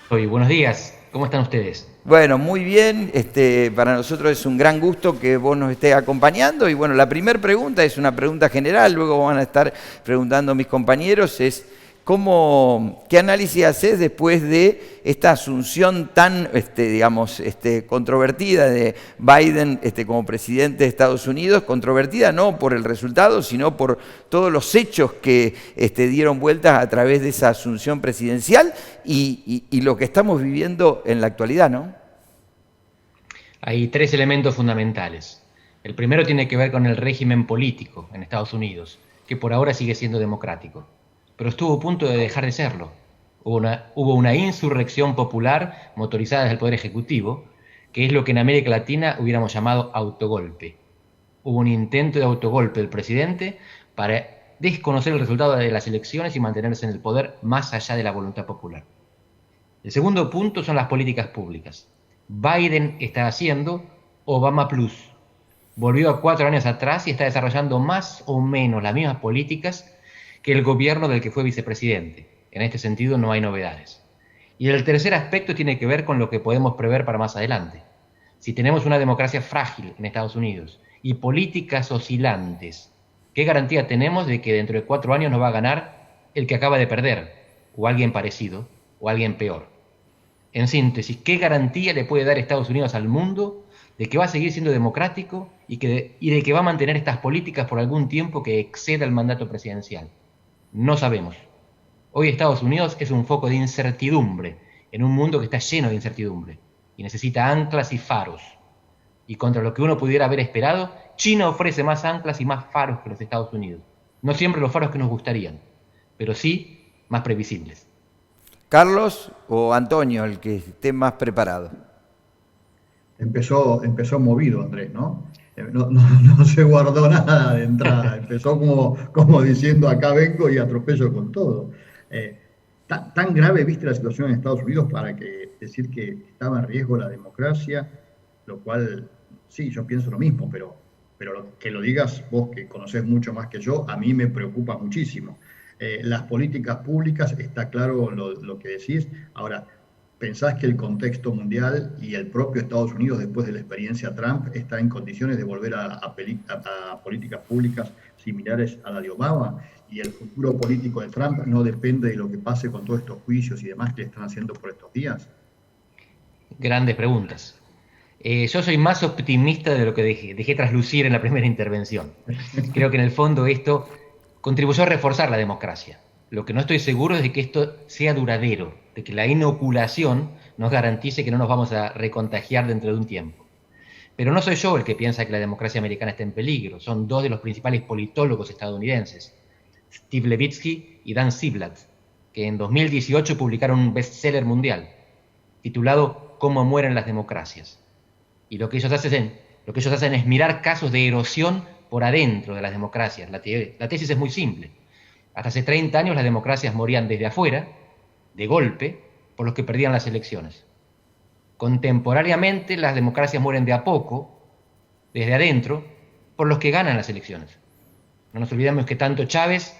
Buenos días, ¿cómo están ustedes? Bueno, muy bien. Para nosotros es un gran gusto que vos nos estés acompañando. Y bueno, la primera pregunta es una pregunta general, luego van a estar preguntando mis compañeros, es ¿qué análisis haces después de esta asunción tan, controvertida de Biden como presidente de Estados Unidos? Controvertida no por el resultado, sino por todos los hechos que dieron vueltas a través de esa asunción presidencial y lo que estamos viviendo en la actualidad, ¿no? Hay tres elementos fundamentales. El primero tiene que ver con el régimen político en Estados Unidos, que por ahora sigue siendo democrático, pero estuvo a punto de dejar de serlo. Hubo una insurrección popular motorizada desde el Poder Ejecutivo, que es lo que en América Latina hubiéramos llamado autogolpe. Hubo un intento de autogolpe del presidente para desconocer el resultado de las elecciones y mantenerse en el poder más allá de la voluntad popular. El segundo punto son las políticas públicas. Biden está haciendo Obama Plus. Volvió a 4 años atrás y está desarrollando más o menos las mismas políticas que el gobierno del que fue vicepresidente. En este sentido no hay novedades. Y el tercer aspecto tiene que ver con lo que podemos prever para más adelante. Si tenemos una democracia frágil en Estados Unidos y políticas oscilantes, ¿qué garantía tenemos de que dentro de 4 años no va a ganar el que acaba de perder, o alguien parecido, o alguien peor? En síntesis, ¿qué garantía le puede dar Estados Unidos al mundo de que va a seguir siendo democrático y de que va a mantener estas políticas por algún tiempo que exceda el mandato presidencial? No sabemos. Hoy Estados Unidos es un foco de incertidumbre en un mundo que está lleno de incertidumbre y necesita anclas y faros. Y contra lo que uno pudiera haber esperado, China ofrece más anclas y más faros que los Estados Unidos. No siempre los faros que nos gustarían, pero sí más previsibles. Carlos o Antonio, el que esté más preparado. Empezó movido Andrés, ¿no? No se guardó nada de entrada, empezó como diciendo acá vengo y atropello con todo. Tan grave viste la situación en Estados Unidos para decir que estaba en riesgo la democracia, lo cual, sí, yo pienso lo mismo, pero que lo digas vos que conocés mucho más que yo, a mí me preocupa muchísimo. Las políticas públicas, está claro lo que decís. Ahora, ¿pensás que el contexto mundial y el propio Estados Unidos, después de la experiencia Trump, está en condiciones de volver a políticas públicas similares a la de Obama? ¿Y el futuro político de Trump no depende de lo que pase con todos estos juicios y demás que están haciendo por estos días? Grandes preguntas. Yo soy más optimista de lo que dejé traslucir en la primera intervención. Creo que en el fondo esto contribuyó a reforzar la democracia. Lo que no estoy seguro es de que esto sea duradero, de que la inoculación nos garantice que no nos vamos a recontagiar dentro de un tiempo. Pero no soy yo el que piensa que la democracia americana está en peligro, son dos de los principales politólogos estadounidenses, Steve Levitsky y Dan Ziblatt, que en 2018 publicaron un bestseller mundial titulado Cómo mueren las democracias. Y lo que ellos hacen es mirar casos de erosión por adentro de las democracias. La tesis es muy simple. Hasta hace 30 años las democracias morían desde afuera, de golpe, por los que perdían las elecciones. Contemporáneamente las democracias mueren de a poco, desde adentro, por los que ganan las elecciones. No nos olvidemos que tanto Chávez,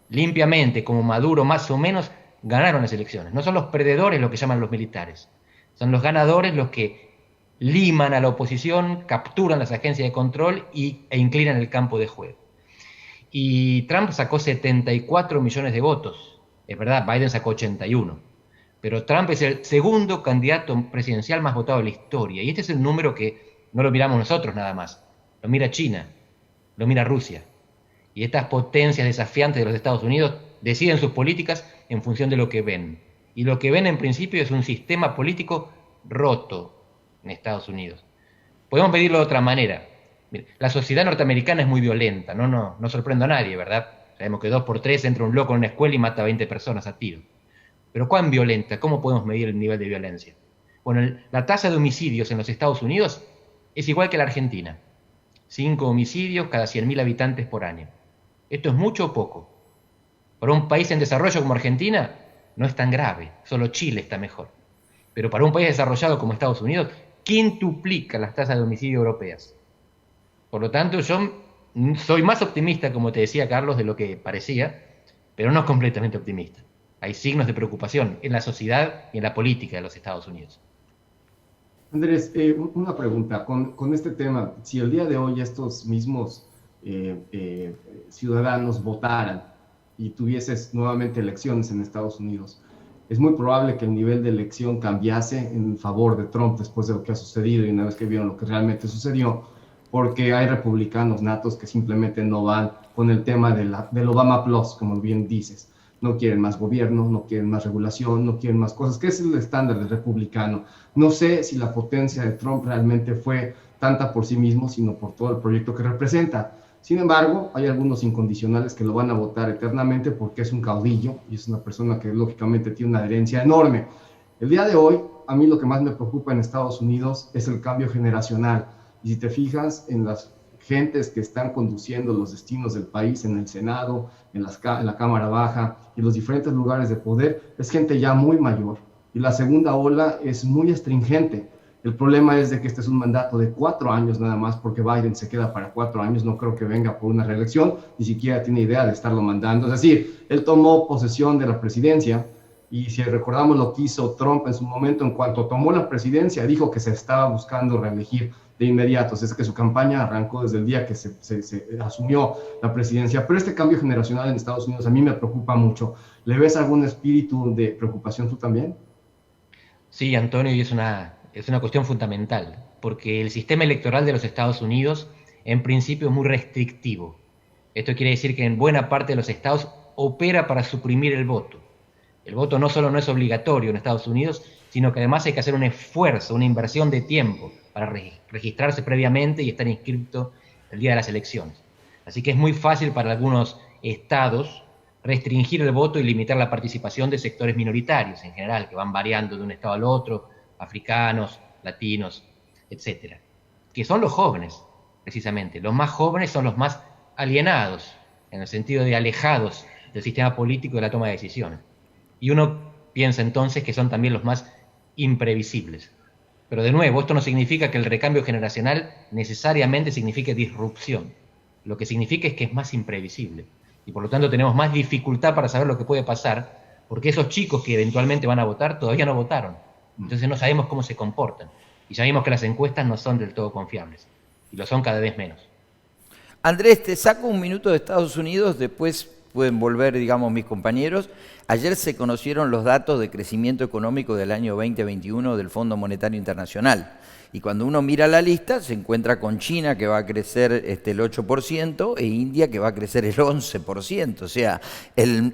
limpiamente, como Maduro, más o menos, ganaron las elecciones. No son los perdedores lo que llaman los militares. Son los ganadores los que liman a la oposición, capturan las agencias de control e inclinan el campo de juego. Y Trump sacó 74 millones de votos. Es verdad, Biden sacó 81. Pero Trump es el segundo candidato presidencial más votado de la historia. Y este es el número que no lo miramos nosotros nada más. Lo mira China, lo mira Rusia. Y estas potencias desafiantes de los Estados Unidos deciden sus políticas en función de lo que ven. Y lo que ven en principio es un sistema político roto en Estados Unidos. Podemos medirlo de otra manera. La sociedad norteamericana es muy violenta, no sorprende a nadie, ¿verdad? Sabemos que 2 por 3 entra un loco en una escuela y mata a 20 personas a tiro. Pero ¿cuán violenta? ¿Cómo podemos medir el nivel de violencia? Bueno, la tasa de homicidios en los Estados Unidos es igual que la Argentina. 5 homicidios cada 100.000 habitantes por año. ¿Esto es mucho o poco? Para un país en desarrollo como Argentina, no es tan grave, solo Chile está mejor. Pero para un país desarrollado como Estados Unidos, quintuplica las tasas de homicidio europeas. Por lo tanto, yo soy más optimista, como te decía Carlos, de lo que parecía, pero no completamente optimista. Hay signos de preocupación en la sociedad y en la política de los Estados Unidos. Andrés, una pregunta. Con este tema, si el día de hoy estos mismos ciudadanos votaran y tuvieses nuevamente elecciones en Estados Unidos, es muy probable que el nivel de elección cambiase en favor de Trump después de lo que ha sucedido y una vez que vieron lo que realmente sucedió, porque hay republicanos natos que simplemente no van con el tema del Obama Plus, como bien dices. No quieren más gobierno, no quieren más regulación, no quieren más cosas, que es el estándar del republicano. No sé si la potencia de Trump realmente fue tanta por sí mismo, sino por todo el proyecto que representa. Sin embargo, hay algunos incondicionales que lo van a votar eternamente porque es un caudillo y es una persona que lógicamente tiene una adherencia enorme. El día de hoy, a mí lo que más me preocupa en Estados Unidos es el cambio generacional. Y si te fijas en las gentes que están conduciendo los destinos del país en el Senado, en la Cámara Baja y los diferentes lugares de poder, es gente ya muy mayor. Y la segunda ola es muy astringente. El problema es de que este es un mandato de 4 años nada más, porque Biden se queda para 4 años, no creo que venga por una reelección, ni siquiera tiene idea de estarlo mandando. Es decir, él tomó posesión de la presidencia, y si recordamos lo que hizo Trump en su momento, en cuanto tomó la presidencia, dijo que se estaba buscando reelegir de inmediato. Es que su campaña arrancó desde el día que se asumió la presidencia. Pero este cambio generacional en Estados Unidos a mí me preocupa mucho. ¿Le ves algún espíritu de preocupación tú también? Sí, Antonio, y es una cuestión fundamental, porque el sistema electoral de los Estados Unidos en principio es muy restrictivo. Esto quiere decir que en buena parte de los estados opera para suprimir el voto. El voto no solo no es obligatorio en Estados Unidos, sino que además hay que hacer un esfuerzo, una inversión de tiempo para registrarse previamente y estar inscrito el día de las elecciones. Así que es muy fácil para algunos estados restringir el voto y limitar la participación de sectores minoritarios en general, que van variando de un estado al otro, africanos, latinos, etcétera, que son los jóvenes, precisamente. Los más jóvenes son los más alienados, en el sentido de alejados del sistema político y de la toma de decisiones. Y uno piensa entonces que son también los más imprevisibles. Pero de nuevo, esto no significa que el recambio generacional necesariamente signifique disrupción. Lo que significa es que es más imprevisible. Y por lo tanto tenemos más dificultad para saber lo que puede pasar, porque esos chicos que eventualmente van a votar todavía no votaron. Entonces no sabemos cómo se comportan. Y sabemos que las encuestas no son del todo confiables. Y lo son cada vez menos. Andrés, te saco un minuto de Estados Unidos, después pueden volver, digamos, mis compañeros. Ayer se conocieron los datos de crecimiento económico del año 2021 del Fondo Monetario Internacional. Y cuando uno mira la lista, se encuentra con China, que va a crecer el 8%, e India, que va a crecer el 11%. O sea, el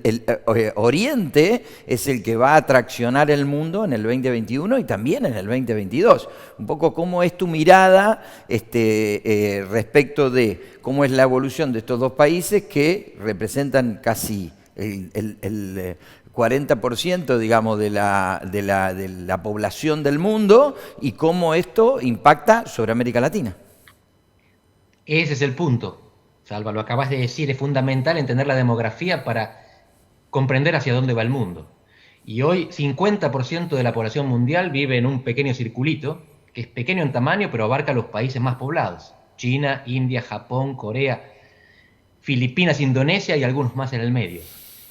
Oriente es el que va a traccionar el mundo en el 2021 y también en el 2022. Un poco cómo es tu mirada respecto de cómo es la evolución de estos dos países que representan casi el 40%, digamos, de la población del mundo, y cómo esto impacta sobre América Latina. Ese es el punto, Salva, lo acabas de decir, es fundamental entender la demografía para comprender hacia dónde va el mundo. Y hoy 50% de la población mundial vive en un pequeño circulito, que es pequeño en tamaño, pero abarca los países más poblados: China, India, Japón, Corea, Filipinas, Indonesia y algunos más en el medio.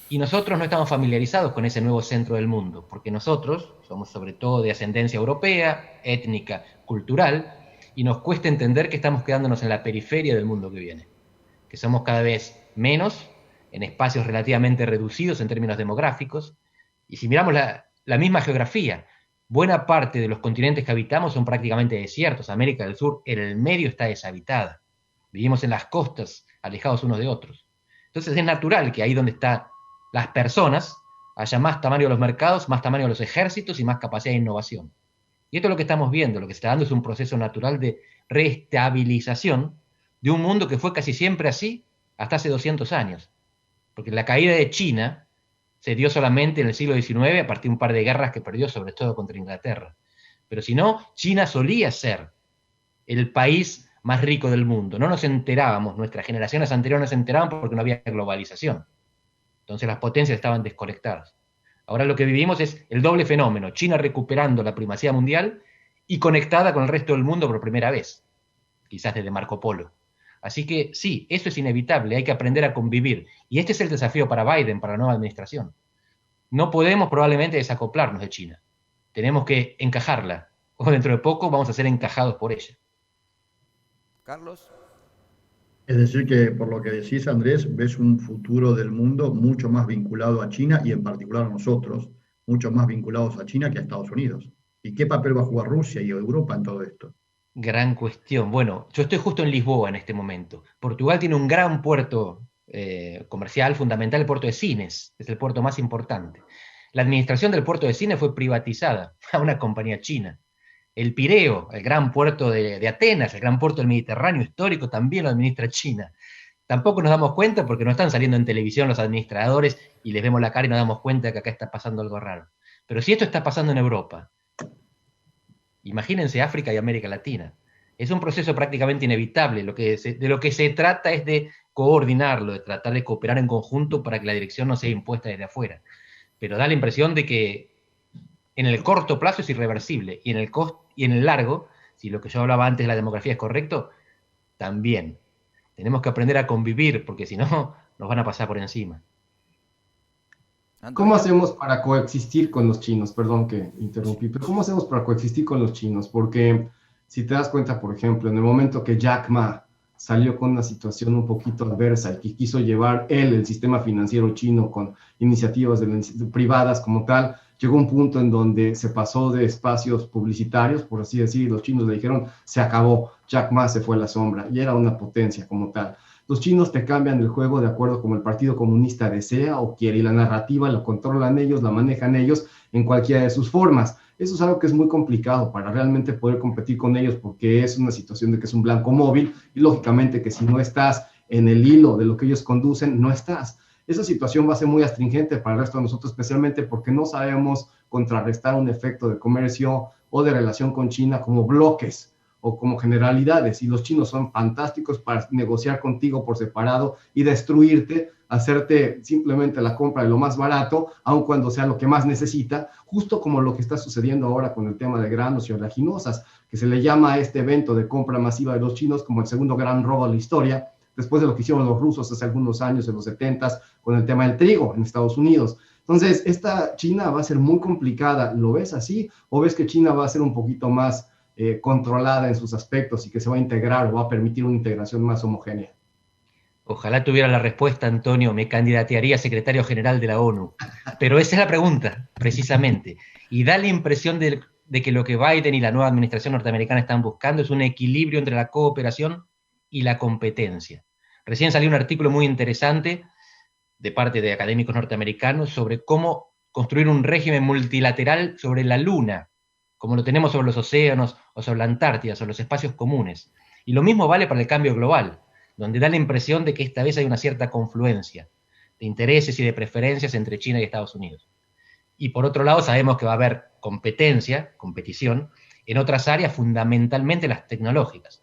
Y nosotros no estamos familiarizados con ese nuevo centro del mundo, porque nosotros somos sobre todo de ascendencia europea, étnica, cultural, y nos cuesta entender que estamos quedándonos en la periferia del mundo que viene, que somos cada vez menos, en espacios relativamente reducidos en términos demográficos, y si miramos la misma geografía, buena parte de los continentes que habitamos son prácticamente desiertos. América del Sur, en el medio, está deshabitada. Vivimos en las costas, alejados unos de otros. Entonces es natural que ahí donde están las personas haya más tamaño de los mercados, más tamaño de los ejércitos y más capacidad de innovación. Y esto es lo que estamos viendo. Lo que se está dando es un proceso natural de reestabilización de un mundo que fue casi siempre así hasta hace 200 años. Porque la caída de China se dio solamente en el siglo XIX a partir de un par de guerras que perdió, sobre todo contra Inglaterra. Pero si no, China solía ser el país más rico del mundo. No nos enterábamos, nuestras generaciones anteriores no se enteraban porque no había globalización. Entonces las potencias estaban desconectadas. Ahora lo que vivimos es el doble fenómeno: China recuperando la primacía mundial y conectada con el resto del mundo por primera vez, quizás desde Marco Polo. Así que sí, eso es inevitable, hay que aprender a convivir. Y este es el desafío para Biden, para la nueva administración. No podemos probablemente desacoplarnos de China. Tenemos que encajarla, o dentro de poco vamos a ser encajados por ella. Carlos. Es decir, que por lo que decís, Andrés, ves un futuro del mundo mucho más vinculado a China y en particular a nosotros, mucho más vinculados a China que a Estados Unidos. ¿Y qué papel va a jugar Rusia y Europa en todo esto? Gran cuestión. Bueno, yo estoy justo en Lisboa en este momento. Portugal tiene un gran puerto comercial fundamental, el puerto de Sines, es el puerto más importante. La administración del puerto de Sines fue privatizada a una compañía china. El Pireo, el gran puerto de Atenas, el gran puerto del Mediterráneo histórico, también lo administra China. Tampoco nos damos cuenta porque no están saliendo en televisión los administradores y les vemos la cara y nos damos cuenta que acá está pasando algo raro. Pero si esto está pasando en Europa, imagínense África y América Latina. Es un proceso prácticamente inevitable. De lo que se trata es de coordinarlo, de tratar de cooperar en conjunto para que la dirección no sea impuesta desde afuera. Pero da la impresión de que en el corto plazo es irreversible, y en el largo, si lo que yo hablaba antes de la demografía es correcto, también. Tenemos que aprender a convivir, porque si no, nos van a pasar por encima. ¿Cómo hacemos para coexistir con los chinos? Perdón que interrumpí, pero ¿cómo hacemos para coexistir con los chinos? Porque si te das cuenta, por ejemplo, en el momento que Jack Ma salió con una situación un poquito adversa y que quiso llevar el sistema financiero chino con iniciativas privadas como tal, llegó un punto en donde se pasó de espacios publicitarios, por así decir, los chinos le dijeron, se acabó, Jack Ma se fue a la sombra, y era una potencia como tal. Los chinos te cambian el juego de acuerdo como el Partido Comunista desea o quiere, y la narrativa la controlan ellos, la manejan ellos en cualquiera de sus formas. Eso es algo que es muy complicado para realmente poder competir con ellos, porque es una situación de que es un blanco móvil, y lógicamente que si no estás en el hilo de lo que ellos conducen, no estás. Esa situación va a ser muy astringente para el resto de nosotros, especialmente porque no sabemos contrarrestar un efecto de comercio o de relación con China como bloques o como generalidades, y los chinos son fantásticos para negociar contigo por separado y destruirte, hacerte simplemente la compra de lo más barato, aun cuando sea lo que más necesita, justo como lo que está sucediendo ahora con el tema de granos y oleaginosas, que se le llama a este evento de compra masiva de los chinos como el segundo gran robo de la historia, después de lo que hicieron los rusos hace algunos años, en los 70s, con el tema del trigo en Estados Unidos. Entonces, esta China va a ser muy complicada. ¿Lo ves así? ¿O ves que China va a ser un poquito más controlada en sus aspectos y que se va a integrar o va a permitir una integración más homogénea? Ojalá tuviera la respuesta, Antonio, me candidatearía a secretario general de la ONU. Pero esa es la pregunta, precisamente. Y da la impresión de que lo que Biden y la nueva administración norteamericana están buscando es un equilibrio entre la cooperación y la competencia. Recién salió un artículo muy interesante de parte de académicos norteamericanos sobre cómo construir un régimen multilateral sobre la Luna, como lo tenemos sobre los océanos o sobre la Antártida, sobre los espacios comunes. Y lo mismo vale para el cambio global, donde da la impresión de que esta vez hay una cierta confluencia de intereses y de preferencias entre China y Estados Unidos. Y por otro lado sabemos que va a haber competición, en otras áreas, fundamentalmente las tecnológicas.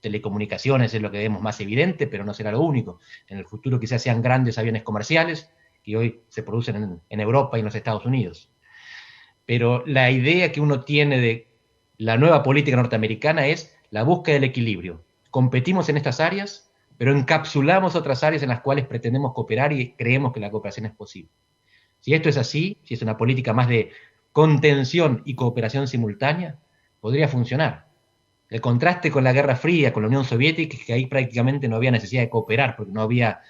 Telecomunicaciones es lo que vemos más evidente, pero no será lo único. En el futuro quizás sean grandes aviones comerciales, que hoy se producen en Europa y en los Estados Unidos. Pero la idea que uno tiene de la nueva política norteamericana es la búsqueda del equilibrio. Competimos en estas áreas, pero encapsulamos otras áreas en las cuales pretendemos cooperar y creemos que la cooperación es posible. Si esto es así, si es una política más de contención y cooperación simultánea, podría funcionar. El contraste con la Guerra Fría, con la Unión Soviética, es que ahí prácticamente no había necesidad de cooperar, porque no había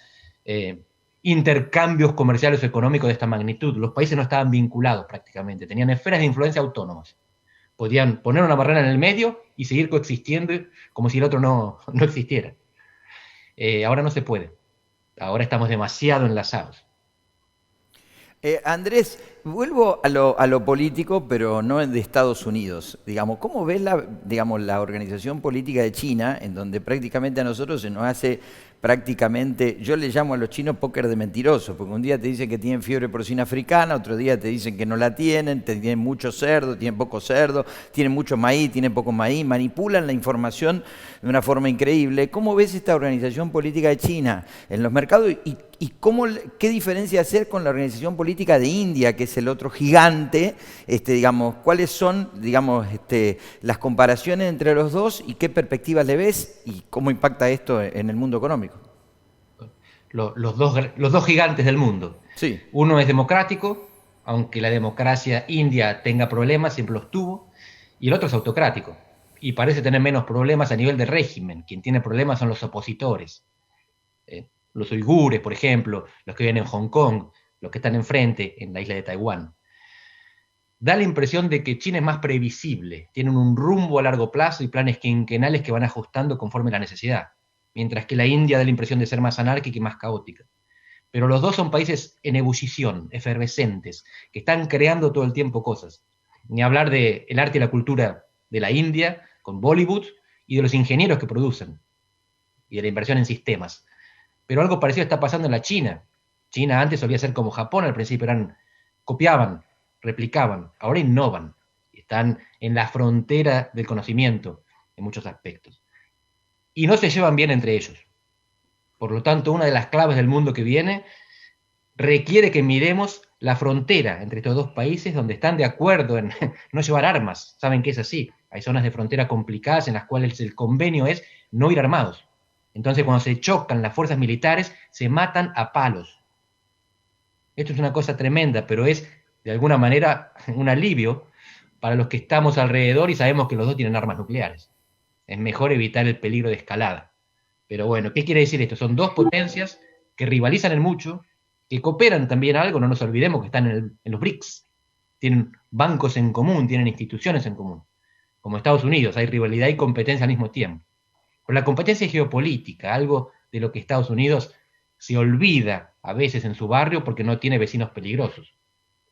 intercambios comerciales o económicos de esta magnitud. Los países no estaban vinculados prácticamente, tenían esferas de influencia autónomas. Podían poner una barrera en el medio y seguir coexistiendo como si el otro no existiera. Ahora no se puede. Ahora estamos demasiado enlazados. Andrés, vuelvo a lo político, pero no de Estados Unidos. Digamos, ¿cómo ves la organización política de China, en donde prácticamente a nosotros se nos hace prácticamente, yo le llamo a los chinos póker de mentirosos, porque un día te dicen que tienen fiebre porcina africana, otro día te dicen que no la tienen mucho cerdo, tienen poco cerdo, tienen mucho maíz, tienen poco maíz, manipulan la información de una forma increíble. ¿Cómo ves esta organización política de China en los mercados y qué diferencia hacer con la organización política de India, que es es el otro gigante, digamos, ¿cuáles son, digamos, las comparaciones entre los dos y qué perspectivas le ves y cómo impacta esto en el mundo económico? Los dos gigantes del mundo. Sí. Uno es democrático, aunque la democracia india tenga problemas, siempre los tuvo, y el otro es autocrático, y parece tener menos problemas a nivel de régimen. Quien tiene problemas son los opositores. Los uigures, por ejemplo, los que viven en Hong Kong, los que están enfrente en la isla de Taiwán. Da la impresión de que China es más previsible, tienen un rumbo a largo plazo y planes quinquenales que van ajustando conforme la necesidad, mientras que la India da la impresión de ser más anárquica y más caótica. Pero los dos son países en ebullición, efervescentes, que están creando todo el tiempo cosas. Ni hablar del arte y la cultura de la India, con Bollywood, y de los ingenieros que producen, y de la inversión en sistemas. Pero algo parecido está pasando en la China. China antes solía ser como Japón, al principio copiaban, replicaban, ahora innovan. Están en la frontera del conocimiento en muchos aspectos. Y no se llevan bien entre ellos. Por lo tanto, una de las claves del mundo que viene requiere que miremos la frontera entre estos dos países donde están de acuerdo en no llevar armas. Saben que es así. Hay zonas de frontera complicadas en las cuales el convenio es no ir armados. Entonces, cuando se chocan las fuerzas militares, se matan a palos. Esto es una cosa tremenda, pero es, de alguna manera, un alivio para los que estamos alrededor y sabemos que los dos tienen armas nucleares. Es mejor evitar el peligro de escalada. Pero bueno, ¿qué quiere decir esto? Son dos potencias que rivalizan en mucho, que cooperan también algo, no nos olvidemos que están en los BRICS. Tienen bancos en común, tienen instituciones en común. Como Estados Unidos, hay rivalidad y competencia al mismo tiempo. Pero la competencia es geopolítica, algo de lo que Estados Unidos se olvida a veces en su barrio porque no tiene vecinos peligrosos.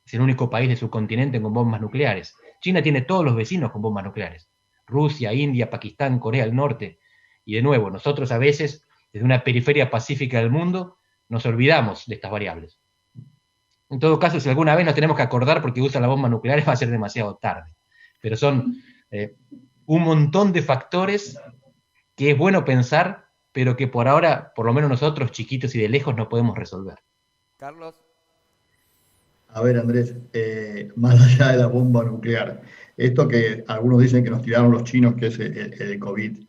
Es el único país de su continente con bombas nucleares. China tiene todos los vecinos con bombas nucleares. Rusia, India, Pakistán, Corea del Norte. Y de nuevo, nosotros a veces, desde una periferia pacífica del mundo, nos olvidamos de estas variables. En todo caso, si alguna vez nos tenemos que acordar porque usan la bomba nuclear, va a ser demasiado tarde. Pero son un montón de factores que es bueno pensar, pero que por ahora, por lo menos nosotros, chiquitos y de lejos, no podemos resolver. Carlos. A ver, Andrés, más allá de la bomba nuclear, esto que algunos dicen que nos tiraron los chinos, que es el COVID,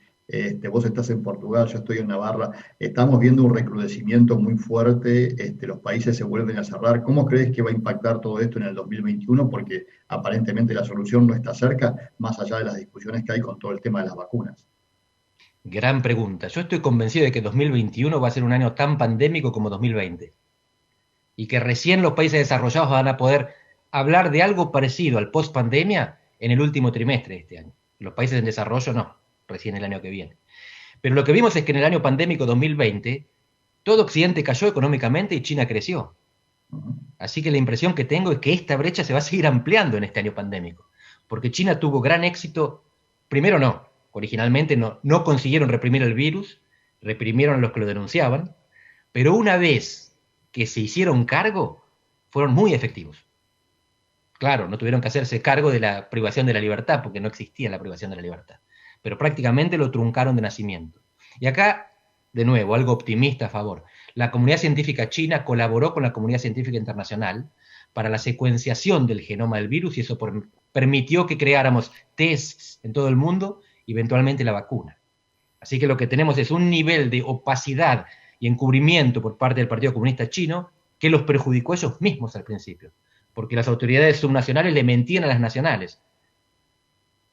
vos estás en Portugal, yo estoy en Navarra, estamos viendo un recrudecimiento muy fuerte, los países se vuelven a cerrar. ¿Cómo crees que va a impactar todo esto en el 2021? Porque aparentemente la solución no está cerca, más allá de las discusiones que hay con todo el tema de las vacunas. Gran pregunta. Yo estoy convencido de que 2021 va a ser un año tan pandémico como 2020. Y que recién los países desarrollados van a poder hablar de algo parecido al post-pandemia en el último trimestre de este año. Los países en desarrollo no, recién el año que viene. Pero lo que vimos es que en el año pandémico 2020, todo Occidente cayó económicamente y China creció. Así que la impresión que tengo es que esta brecha se va a seguir ampliando en este año pandémico. Porque China tuvo gran éxito, primero originalmente no consiguieron reprimir el virus, reprimieron a los que lo denunciaban, pero una vez que se hicieron cargo, fueron muy efectivos. Claro, no tuvieron que hacerse cargo de la privación de la libertad, porque no existía la privación de la libertad, pero prácticamente lo truncaron de nacimiento. Y acá, de nuevo, algo optimista a favor. La comunidad científica china colaboró con la comunidad científica internacional para la secuenciación del genoma del virus y eso permitió que creáramos tests en todo el mundo y eventualmente la vacuna. Así que lo que tenemos es un nivel de opacidad y encubrimiento por parte del Partido Comunista Chino que los perjudicó a ellos mismos al principio, porque las autoridades subnacionales le mentían a las nacionales.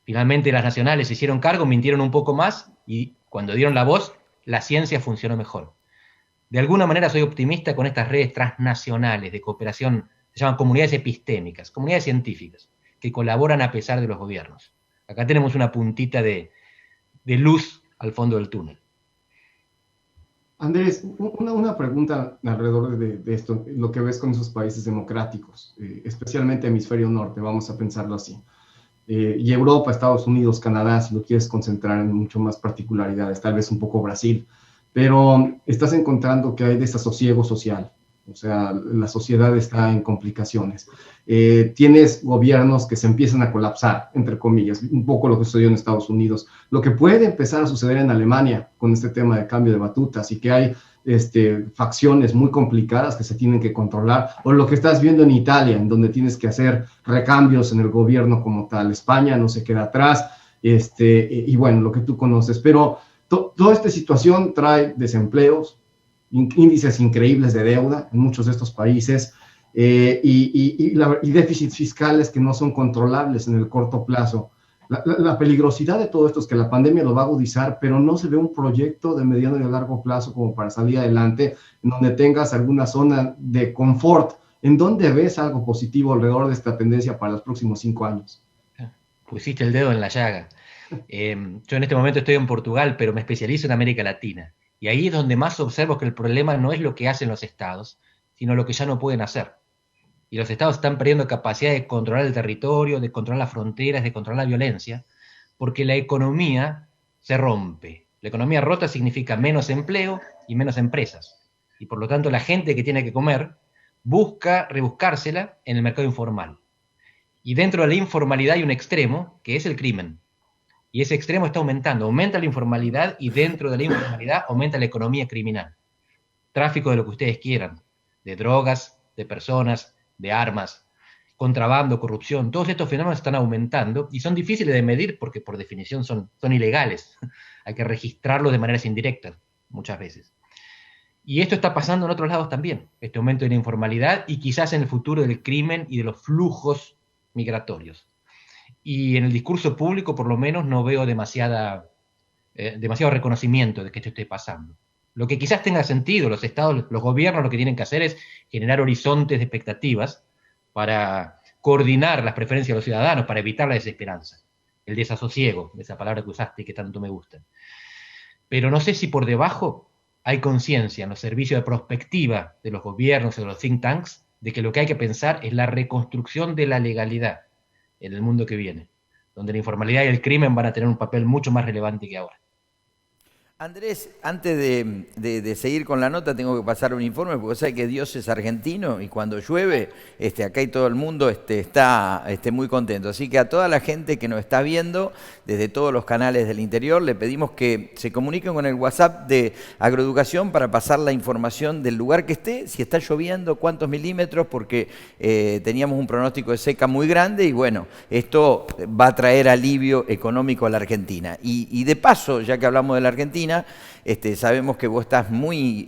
Finalmente las nacionales se hicieron cargo, mintieron un poco más y cuando dieron la voz, la ciencia funcionó mejor. De alguna manera soy optimista con estas redes transnacionales de cooperación, se llaman comunidades epistémicas, comunidades científicas, que colaboran a pesar de los gobiernos. Acá tenemos una puntita de luz al fondo del túnel. Andrés, una pregunta alrededor de esto, lo que ves con esos países democráticos, especialmente hemisferio norte, vamos a pensarlo así. Y Europa, Estados Unidos, Canadá, si lo quieres concentrar en mucho más particularidades, tal vez un poco Brasil, pero estás encontrando que hay desasosiego social, o sea, la sociedad está en complicaciones. Tienes gobiernos que se empiezan a colapsar, entre comillas, un poco lo que sucedió en Estados Unidos, lo que puede empezar a suceder en Alemania con este tema de cambio de batutas y que hay facciones muy complicadas que se tienen que controlar, o lo que estás viendo en Italia, en donde tienes que hacer recambios en el gobierno como tal. España no se queda atrás, y bueno, lo que tú conoces. Pero toda esta situación trae desempleos, índices increíbles de deuda en muchos de estos países, y déficits fiscales que no son controlables en el corto plazo. La peligrosidad de todo esto es que la pandemia lo va a agudizar, pero no se ve un proyecto de mediano y de largo plazo como para salir adelante, en donde tengas alguna zona de confort. ¿En dónde ves algo positivo alrededor de esta tendencia para los próximos 5 años? Pusiste el dedo en la llaga. Yo en este momento estoy en Portugal, pero me especializo en América Latina. Y ahí es donde más observo que el problema no es lo que hacen los estados, sino lo que ya no pueden hacer. Y los estados están perdiendo capacidad de controlar el territorio, de controlar las fronteras, de controlar la violencia, porque la economía se rompe. La economía rota significa menos empleo y menos empresas. Y por lo tanto la gente que tiene que comer busca rebuscársela en el mercado informal. Y dentro de la informalidad hay un extremo, que es el crimen. Y ese extremo está aumentando. Aumenta la informalidad y dentro de la informalidad aumenta la economía criminal. Tráfico de lo que ustedes quieran, de drogas, de personas, de armas, contrabando, corrupción. Todos estos fenómenos están aumentando y son difíciles de medir porque por definición son ilegales. Hay que registrarlos de maneras indirectas muchas veces. Y esto está pasando en otros lados también, este aumento de la informalidad y quizás en el futuro del crimen y de los flujos migratorios. Y en el discurso público, por lo menos, no veo demasiado reconocimiento de que esto esté pasando. Lo que quizás tenga sentido, los estados, los gobiernos lo que tienen que hacer es generar horizontes de expectativas para coordinar las preferencias de los ciudadanos, para evitar la desesperanza, el desasosiego, esa palabra que usaste y que tanto me gusta. Pero no sé si por debajo hay conciencia en los servicios de prospectiva de los gobiernos y de los think tanks de que lo que hay que pensar es la reconstrucción de la legalidad en el mundo que viene, donde la informalidad y el crimen van a tener un papel mucho más relevante que ahora. Andrés, antes de seguir con la nota tengo que pasar un informe porque sabes que Dios es argentino y cuando llueve acá y todo el mundo está muy contento. Así que a toda la gente que nos está viendo desde todos los canales del interior le pedimos que se comuniquen con el WhatsApp de Agroeducación para pasar la información del lugar que esté, si está lloviendo, cuántos milímetros, porque teníamos un pronóstico de seca muy grande y bueno, esto va a traer alivio económico a la Argentina. Y de paso, ya que hablamos de la Argentina, sabemos que vos estás muy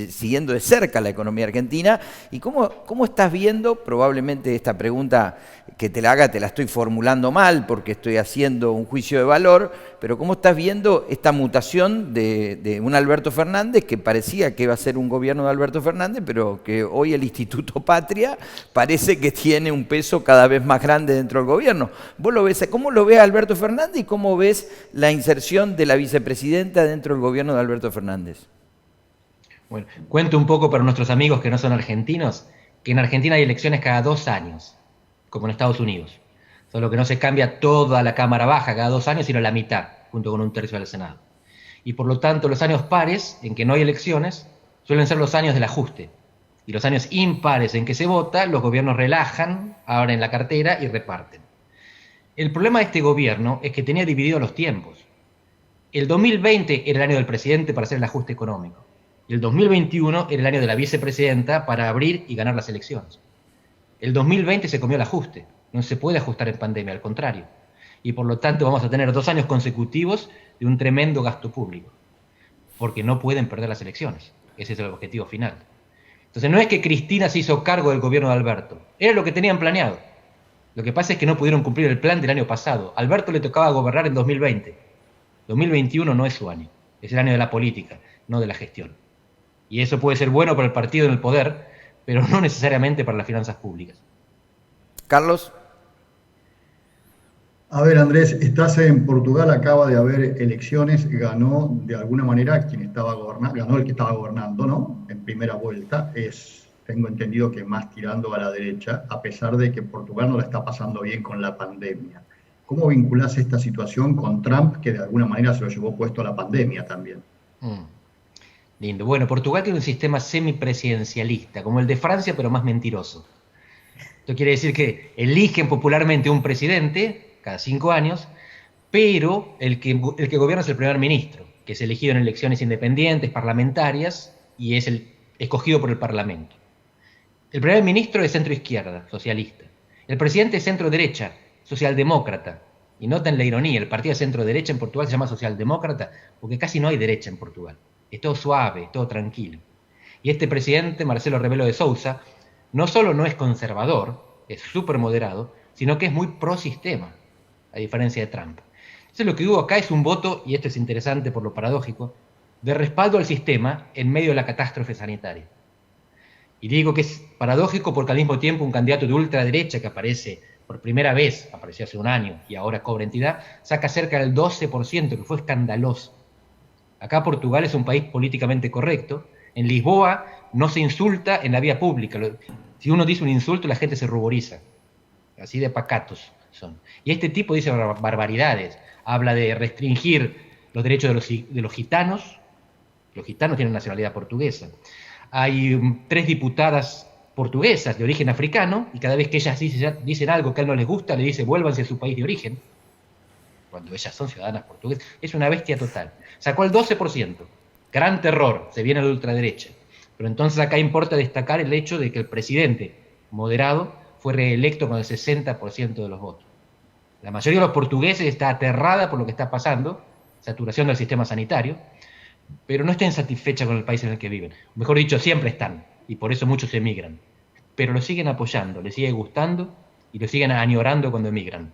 siguiendo de cerca la economía argentina. ¿Y cómo estás viendo? Probablemente esta pregunta que te la haga te la estoy formulando mal porque estoy haciendo un juicio de valor, pero ¿cómo estás viendo esta mutación de un Alberto Fernández que parecía que iba a ser un gobierno de Alberto Fernández, pero que hoy el Instituto Patria parece que tiene un peso cada vez más grande dentro del gobierno? ¿Vos lo ves? ¿Cómo lo ves a Alberto Fernández y cómo ves la inserción de la vicepresidenta dentro del gobierno de Alberto Fernández? Bueno, cuento un poco para nuestros amigos que no son argentinos, que en Argentina hay elecciones cada 2 años, como en Estados Unidos. Solo que no se cambia toda la Cámara Baja cada 2 años, sino la mitad, junto con 1/3 del Senado. Y por lo tanto, los años pares, en que no hay elecciones, suelen ser los años del ajuste. Y los años impares en que se vota, los gobiernos relajan, abren la cartera y reparten. El problema de este gobierno es que tenía divididos los tiempos. El 2020 era el año del presidente para hacer el ajuste económico. El 2021 era el año de la vicepresidenta para abrir y ganar las elecciones. El 2020 se comió el ajuste. No se puede ajustar en pandemia, al contrario. Y por lo tanto vamos a tener 2 años consecutivos de un tremendo gasto público. Porque no pueden perder las elecciones. Ese es el objetivo final. Entonces no es que Cristina se hizo cargo del gobierno de Alberto. Era lo que tenían planeado. Lo que pasa es que no pudieron cumplir el plan del año pasado. A Alberto le tocaba gobernar en 2020. 2021 no es su año. Es el año de la política, no de la gestión. Y eso puede ser bueno para el partido en el poder, pero no necesariamente para las finanzas públicas. Carlos. A ver, Andrés, estás en Portugal, acaba de haber elecciones, ganó de alguna manera quien estaba gobernando, ganó el que estaba gobernando, ¿no? En primera vuelta, tengo entendido que más tirando a la derecha, a pesar de que Portugal no la está pasando bien con la pandemia. ¿Cómo vinculás esta situación con Trump, que de alguna manera se lo llevó puesto a la pandemia también? Lindo. Bueno, Portugal tiene un sistema semipresidencialista, como el de Francia, pero más mentiroso. Esto quiere decir que eligen popularmente un presidente cada 5 años, pero el que gobierna es el primer ministro, que es elegido en elecciones independientes, parlamentarias, y es escogido por el Parlamento. El primer ministro es centro-izquierda, socialista. El presidente es centro-derecha, socialdemócrata. Y noten la ironía, el partido de centro-derecha en Portugal se llama socialdemócrata porque casi no hay derecha en Portugal. Es todo suave, es todo tranquilo. Y este presidente, Marcelo Rebelo de Sousa, no solo no es conservador, es súper moderado, sino que es muy pro-sistema, a diferencia de Trump. Entonces lo que hubo acá es un voto, y esto es interesante por lo paradójico, de respaldo al sistema en medio de la catástrofe sanitaria. Y digo que es paradójico porque al mismo tiempo un candidato de ultraderecha que aparece por primera vez, apareció hace un año y ahora cobra entidad, saca cerca del 12%, que fue escandaloso. Acá Portugal es un país políticamente correcto. En Lisboa no se insulta en la vía pública. Si uno dice un insulto, la gente se ruboriza. Así de pacatos son. Y este tipo dice barbaridades. Habla de restringir los derechos de los gitanos. Los gitanos tienen nacionalidad portuguesa. Hay 3 diputadas portuguesas de origen africano, y cada vez que ellas dicen algo que a él no les gusta, le dice vuélvanse a su país de origen, cuando ellas son ciudadanas portuguesas. Es una bestia total. Sacó el 12%. Gran terror, se viene a la ultraderecha. Pero entonces acá importa destacar el hecho de que el presidente moderado fue reelecto con el 60% de los votos. La mayoría de los portugueses está aterrada por lo que está pasando, saturación del sistema sanitario, pero no están satisfechas con el país en el que viven. Mejor dicho, siempre están, y por eso muchos emigran. Pero lo siguen apoyando, les sigue gustando y lo siguen añorando cuando emigran.